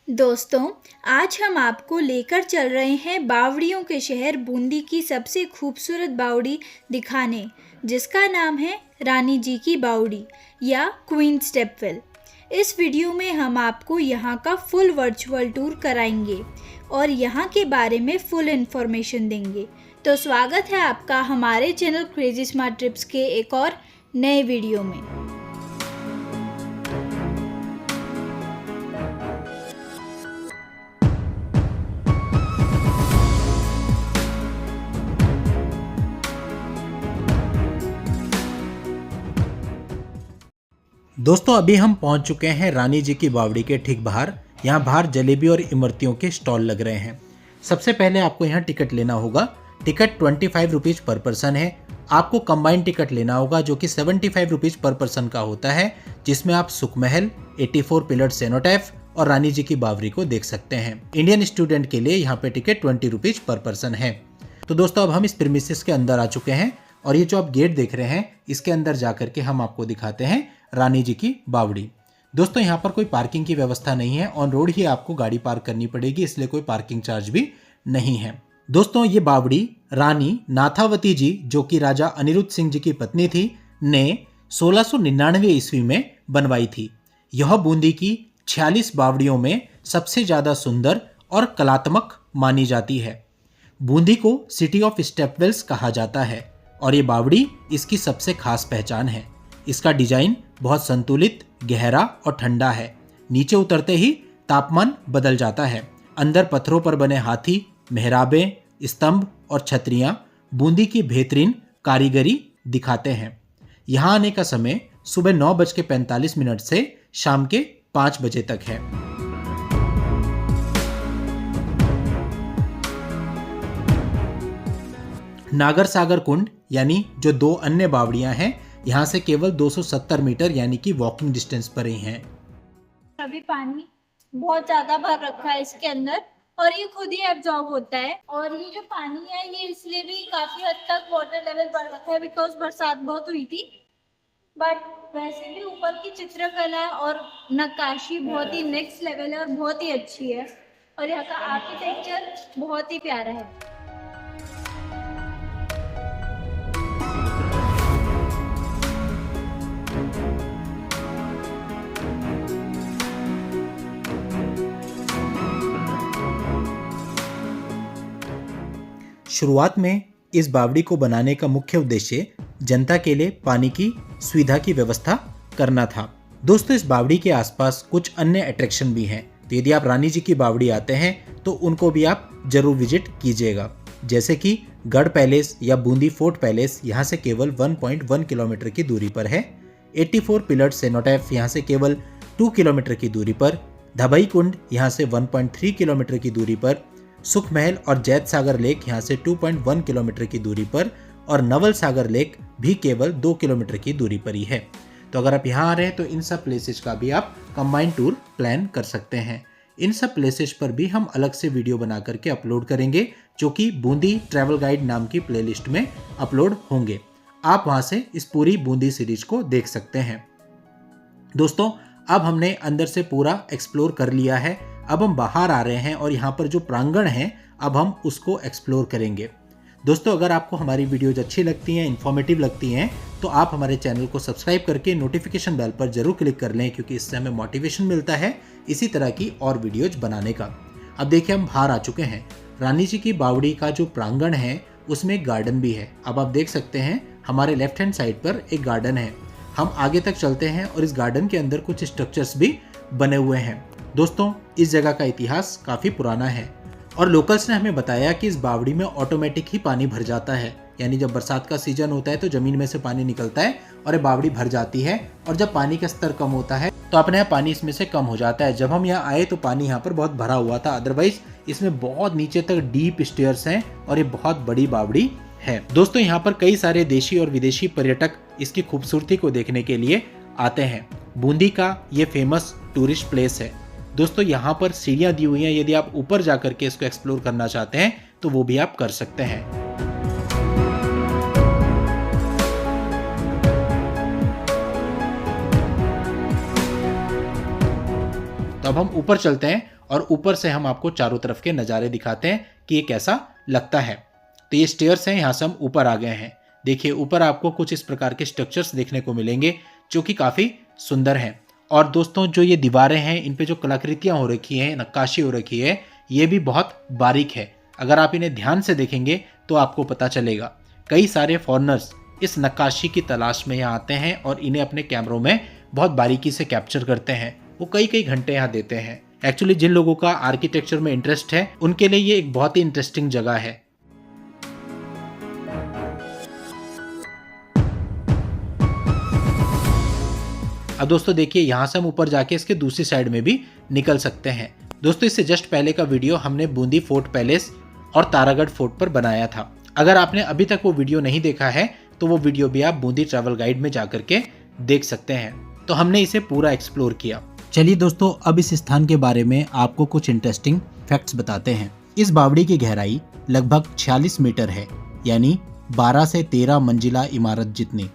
दोस्तों, आज हम आपको लेकर चल रहे हैं बावड़ियों के शहर बूंदी की सबसे खूबसूरत बावड़ी दिखाने, जिसका नाम है रानी जी की बावड़ी या क्वीन स्टेपवेल। इस वीडियो में हम आपको यहाँ का फुल वर्चुअल टूर कराएंगे और यहाँ के बारे में फुल इन्फॉर्मेशन देंगे। तो स्वागत है आपका हमारे चैनल क्रेजी स्मार्ट ट्रिप्स के एक और नए वीडियो में। दोस्तों अभी हम पहुंच चुके हैं रानी जी की बावड़ी के ठीक बाहर। यहाँ बाहर जलेबी और इमरतियों के स्टॉल लग रहे हैं। सबसे पहले आपको यहाँ टिकट लेना होगा। टिकट 25 रुपीज़ पर पर्सन है। आपको कंबाइंड टिकट लेना होगा जो कि 75 रुपीज़ पर पर्सन का होता है, जिसमें आप सुखमहल, 84 पिलर सेनोटैफ और रानी जी की बावड़ी को देख सकते हैं। इंडियन स्टूडेंट के लिए यहाँ पे टिकट 20 रुपीज़ पर पर्सन है। तो दोस्तों अब हम इस प्रीमिसेस के अंदर आ चुके हैं और ये जो आप गेट देख रहे हैं इसके अंदर जाकर के हम आपको दिखाते हैं रानी जी की बावड़ी। दोस्तों यहाँ पर कोई पार्किंग की व्यवस्था नहीं है, ऑन रोड ही आपको गाड़ी पार्क करनी पड़ेगी, इसलिए कोई पार्किंग चार्ज भी नहीं है। दोस्तों ये बावड़ी रानी नाथावती जी, जो कि राजा अनिरुद्ध सिंह जी की पत्नी थी, ने 1699 ईस्वी में बनवाई थी। यह बूंदी की 46 बावड़ियों में सबसे ज्यादा सुंदर और कलात्मक मानी जाती है। बूंदी को सिटी ऑफ स्टेपवेल्स कहा जाता है और ये बावड़ी इसकी सबसे खास पहचान है। इसका डिजाइन बहुत संतुलित, गहरा और ठंडा है। नीचे उतरते ही तापमान बदल जाता है। अंदर पत्थरों पर बने हाथी, मेहराबें, स्तंभ और छतरियां बूंदी की बेहतरीन कारीगरी दिखाते हैं। यहाँ आने का समय सुबह 9:45 से शाम के 5 बजे तक है। नागर सागर कुंड यानी जो दो अन्य बावड़ियां हैं, यहाँ से केवल 270 मीटर यानी कि वॉकिंग डिस्टेंस पर ही हैं। अभी पानी बहुत ज्यादा भर रखा है इसके अंदर और ये खुद ही एब्जॉर्ब होता है। और ये जो पानी है ये इसलिए भी काफी हद तक वाटर लेवल बढ़ रखा है बिकॉज बरसात बहुत हुई थी। बट वैसे भी ऊपर की चित्रकला और नक्काशी बहुत ही नेक्स्ट लेवल है और बहुत ही अच्छी है और यहाँ का आर्किटेक्चर बहुत ही प्यारा है। शुरुआत में इस बावड़ी को बनाने का मुख्य उद्देश्य जनता के लिए पानी की सुविधा की व्यवस्था करना था। दोस्तों इस बावड़ी के आसपास कुछ अन्य अट्रैक्शन भी हैं, तो यदि आप रानी जी की बावड़ी आते हैं तो उनको भी आप जरूर विजिट कीजिएगा। जैसे कि गढ़ पैलेस या बूंदी फोर्ट पैलेस यहाँ से केवल 1.1 किलोमीटर की दूरी पर है। 84 पिलर सेनोटैफ यहाँ से केवल 2 किलोमीटर की दूरी पर। धबई कुंड यहाँ से 1.3 किलोमीटर की दूरी पर। सुखमहल और जैत सागर लेक यहाँ से 2.1 किलोमीटर की दूरी पर और नवल सागर लेक भी केवल 2 किलोमीटर की दूरी पर ही है। तो अगर आप यहाँ आ रहे हैं तो इन सब प्लेसेस का भी आप कंबाइंड टूर प्लान कर सकते हैं। इन सब प्लेसेस पर भी हम अलग से वीडियो बना करके अपलोड करेंगे, जो कि बूंदी ट्रैवल गाइड नाम की प्लेलिस्ट में अपलोड होंगे। आप वहाँ से इस पूरी बूंदी सीरीज को देख सकते हैं। दोस्तों अब हमने अंदर से पूरा एक्सप्लोर कर लिया है। अब हम बाहर आ रहे हैं और यहाँ पर जो प्रांगण है अब हम उसको एक्सप्लोर करेंगे। दोस्तों अगर आपको हमारी वीडियोज अच्छी लगती हैं, इन्फॉर्मेटिव लगती हैं, तो आप हमारे चैनल को सब्सक्राइब करके नोटिफिकेशन बेल पर जरूर क्लिक कर लें, क्योंकि इससे हमें मोटिवेशन मिलता है इसी तरह की और वीडियोज बनाने का। अब देखिए हम बाहर आ चुके हैं। रानी जी की बावड़ी का जो प्रांगण है उसमें एक गार्डन भी है। अब आप देख सकते हैं हमारे लेफ्ट हैंड साइड पर एक गार्डन है। हम आगे तक चलते हैं और इस गार्डन के अंदर कुछ स्ट्रक्चर्स भी बने हुए हैं। दोस्तों इस जगह का इतिहास काफ़ी पुराना है और लोकल्स ने हमें बताया कि इस बावड़ी में ऑटोमेटिक ही पानी भर जाता है, यानी जब बरसात का सीजन होता है तो ज़मीन में से पानी निकलता है और ये बावड़ी भर जाती है, और जब पानी का स्तर कम होता है तो अपने यहाँ पानी इसमें से कम हो जाता है। जब हम यहाँ आए तो पानी यहाँ पर बहुत भरा हुआ था, अदरवाइज इसमें बहुत नीचे तक डीप स्टेयर्स हैं और ये बहुत बड़ी बावड़ी है। दोस्तों यहाँ पर कई सारे देशी और विदेशी पर्यटक इसकी खूबसूरती को देखने के लिए आते हैं। बूंदी का ये फेमस टूरिस्ट प्लेस है। दोस्तों यहाँ पर सीढ़ियाँ दी हुई हैं, यदि आप ऊपर जाकर के इसको एक्सप्लोर करना चाहते हैं तो वो भी आप कर सकते हैं। तो अब हम ऊपर चलते हैं और ऊपर से हम आपको चारों तरफ के नज़ारे दिखाते हैं कि ये कैसा लगता है। तो ये स्टेयर्स हैं, यहाँ से हम ऊपर आ गए हैं। देखिए ऊपर आपको कुछ इस प्रकार के स्ट्रक्चर्स देखने को मिलेंगे जो कि काफ़ी सुंदर हैं। और दोस्तों जो ये दीवारें हैं, इन पे जो कलाकृतियाँ हो रखी हैं, नक्काशी हो रखी है, ये भी बहुत बारीक है। अगर आप इन्हें ध्यान से देखेंगे तो आपको पता चलेगा। कई सारे फॉरेनर्स इस नक्काशी की तलाश में यहाँ आते हैं और इन्हें अपने कैमरों में बहुत बारीकी से कैप्चर करते हैं। वो कई कई घंटे यहाँ देते हैं। एक्चुअली जिन लोगों का आर्किटेक्चर में इंटरेस्ट है उनके लिए ये एक बहुत ही इंटरेस्टिंग जगह है। अब दोस्तों देखिए यहाँ से हम ऊपर जाके इसके दूसरी साइड में भी निकल सकते हैं। दोस्तों इससे जस्ट पहले का वीडियो हमने बूंदी फोर्ट पैलेस और तारागढ़ फोर्ट पर बनाया था। अगर आपने अभी तक वो वीडियो नहीं देखा है तो वो वीडियो भी आप बूंदी ट्रैवल गाइड में जाकर के देख सकते हैं। तो हमने इसे पूरा एक्सप्लोर किया। चलिए दोस्तों अब इस स्थान के बारे में आपको कुछ इंटरेस्टिंग फैक्ट्स बताते हैं। इस बावड़ी की गहराई लगभग 46 मीटर है, यानी 12 से 13 मंजिला इमारत जितनी।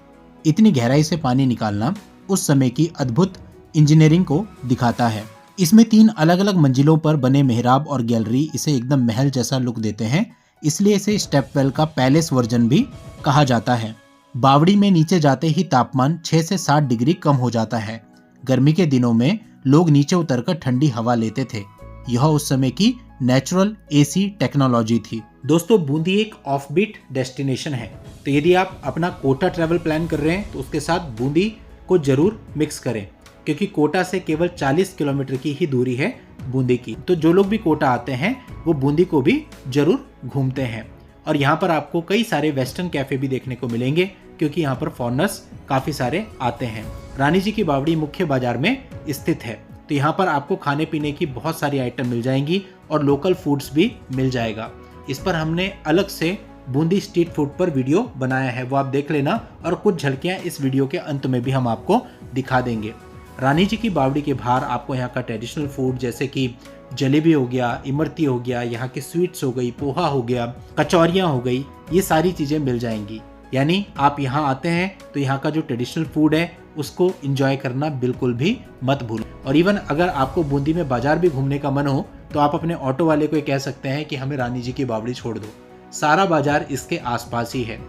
इतनी गहराई से पानी निकालना उस समय की अद्भुत इंजीनियरिंग को दिखाता है। इसमें 3 अलग अलग मंजिलों पर बने मेहराब और गैलरी इसे एकदम महल जैसा लुक देते हैं, इसलिए इसे स्टेपवेल का पैलेस वर्जन भी कहा जाता है। बावड़ी में नीचे जाते ही तापमान 6 से 7 डिग्री कम हो जाता है। गर्मी के दिनों में लोग नीचे उतरकर ठंडी हवा लेते थे। यह उस समय की नेचुरल एसी टेक्नोलॉजी थी। दोस्तों बूंदी एक ऑफबीट डेस्टिनेशन है, तो यदि आप अपना कोटा ट्रैवल प्लान कर रहे हैं तो उसके साथ बूंदी को जरूर मिक्स करें, क्योंकि कोटा से केवल 40 किलोमीटर की ही दूरी है बूंदी की। तो जो लोग भी कोटा आते हैं वो बूंदी को भी जरूर घूमते हैं। और यहाँ पर आपको कई सारे वेस्टर्न कैफे भी देखने को मिलेंगे, क्योंकि यहाँ पर फॉरेनर्स काफ़ी सारे आते हैं। रानी जी की बावड़ी मुख्य बाजार में स्थित है, तो यहाँ पर आपको खाने पीने की बहुत सारी आइटम मिल जाएंगी और लोकल फूड्स भी मिल जाएगा। इस पर हमने अलग से बूंदी स्ट्रीट फूड पर वीडियो बनाया है, वो आप देख लेना, और कुछ झलकियाँ इस वीडियो के अंत में भी हम आपको दिखा देंगे। रानी जी की बावड़ी के बाहर आपको यहाँ का ट्रेडिशनल फूड जैसे कि जलेबी हो गया, इमरती हो गया, यहाँ की स्वीट्स हो गई, पोहा हो गया, कचौरियाँ हो गई, ये सारी चीज़ें मिल जाएंगी। यानी आप यहाँ आते हैं तो यहाँ का जो ट्रेडिशनल फूड है उसको एंजॉय करना बिल्कुल भी मत भूलें। और इवन अगर आपको बूंदी में बाजार भी घूमने का मन हो तो आप अपने ऑटो वाले को कह सकते हैं कि हमें रानी जी की बावड़ी छोड़ दो, सारा बाजार इसके आसपास ही है।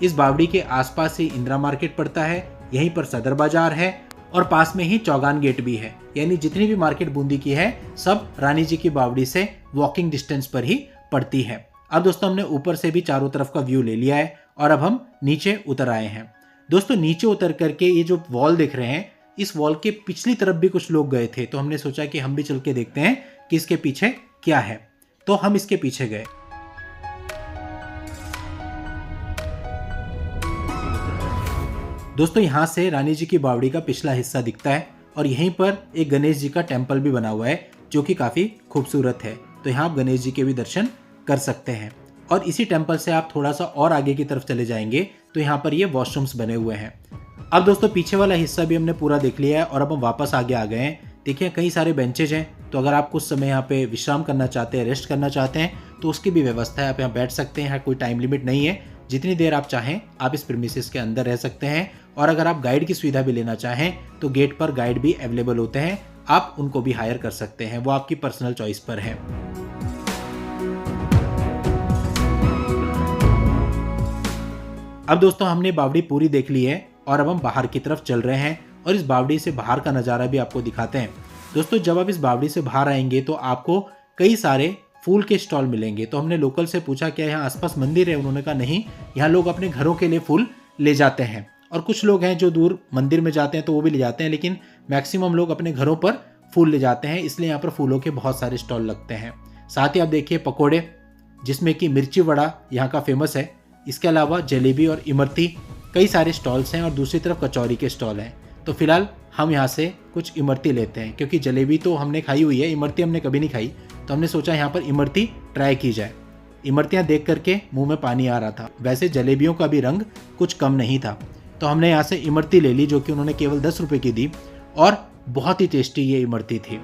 इस बावड़ी के आसपास ही इंदिरा मार्केट पड़ता है, यहीं पर सदर बाजार है और पास में ही चौगान गेट भी है। यानी जितनी भी मार्केट बूंदी की है सब रानी जी की बावड़ी से वॉकिंग डिस्टेंस पर ही पड़ती है। अब दोस्तों हमने ऊपर से भी चारों तरफ का व्यू ले लिया है और अब हम नीचे उतर आए हैं। दोस्तों नीचे उतर करके ये जो वॉल देख रहे हैं, इस वॉल के पिछली तरफ भी कुछ लोग गए थे, तो हमने सोचा कि हम भी चल के देखते हैं कि इसके पीछे क्या है। तो हम इसके पीछे गए। दोस्तों यहाँ से रानी जी की बावड़ी का पिछला हिस्सा दिखता है और यहीं पर एक गणेश जी का टेम्पल भी बना हुआ है जो कि काफ़ी खूबसूरत है। तो यहाँ आप गणेश जी के भी दर्शन कर सकते हैं। और इसी टेम्पल से आप थोड़ा सा और आगे की तरफ चले जाएंगे तो यहाँ पर ये वॉशरूम्स बने हुए हैं। अब दोस्तों पीछे वाला हिस्सा भी हमने पूरा देख लिया है और अब हम वापस आगे आ गए हैं। देखिए कई सारे बेंचेज हैं, तो अगर आप कुछ समय यहाँ पे विश्राम करना चाहते हैं, रेस्ट करना चाहते हैं, तो उसकी भी व्यवस्था है। आप यहाँ बैठ सकते हैं, कोई टाइम लिमिट नहीं है, जितनी देर आप चाहें आप इस प्रीमिसेस के अंदर रह सकते हैं। और अगर आप गाइड की सुविधा भी लेना चाहें तो गेट पर गाइड भी अवेलेबल होते हैं, आप उनको भी हायर कर सकते हैं, वो आपकी पर्सनल चॉइस पर है। अब दोस्तों हमने बावड़ी पूरी देख ली है और अब हम बाहर की तरफ चल रहे हैं और इस बावड़ी से बाहर का नज़ारा भी आपको दिखाते हैं। दोस्तों जब आप इस बावड़ी से बाहर आएंगे तो आपको कई सारे फूल के स्टॉल मिलेंगे। तो हमने लोकल से पूछा क्या यहाँ आसपास मंदिर है, उन्होंने कहा नहीं, यहाँ लोग अपने घरों के लिए फूल ले जाते हैं। और कुछ लोग हैं जो दूर मंदिर में जाते हैं तो वो भी ले जाते हैं, लेकिन मैक्सिमम लोग अपने घरों पर फूल ले जाते हैं, इसलिए यहाँ पर फूलों के बहुत सारे स्टॉल लगते हैं। साथ ही आप देखिए पकोड़े, जिसमें कि मिर्ची वड़ा यहाँ का फेमस है। इसके अलावा जलेबी और इमरती कई सारे स्टॉल्स हैं और दूसरी तरफ कचौरी के स्टॉल हैं। तो फिलहाल हम यहाँ से कुछ इमरती लेते हैं, क्योंकि जलेबी तो हमने खाई हुई है, इमरती हमने कभी नहीं खाई, तो हमने सोचा यहाँ पर इमरती ट्राई की जाए। इमरतियाँ देख करके मुंह में पानी आ रहा था। वैसे जलेबियों का भी रंग कुछ कम नहीं था, तो हमने यहाँ से इमरती ले ली, जो कि उन्होंने केवल 10 रुपये की दी और बहुत ही टेस्टी ये इमरती थी।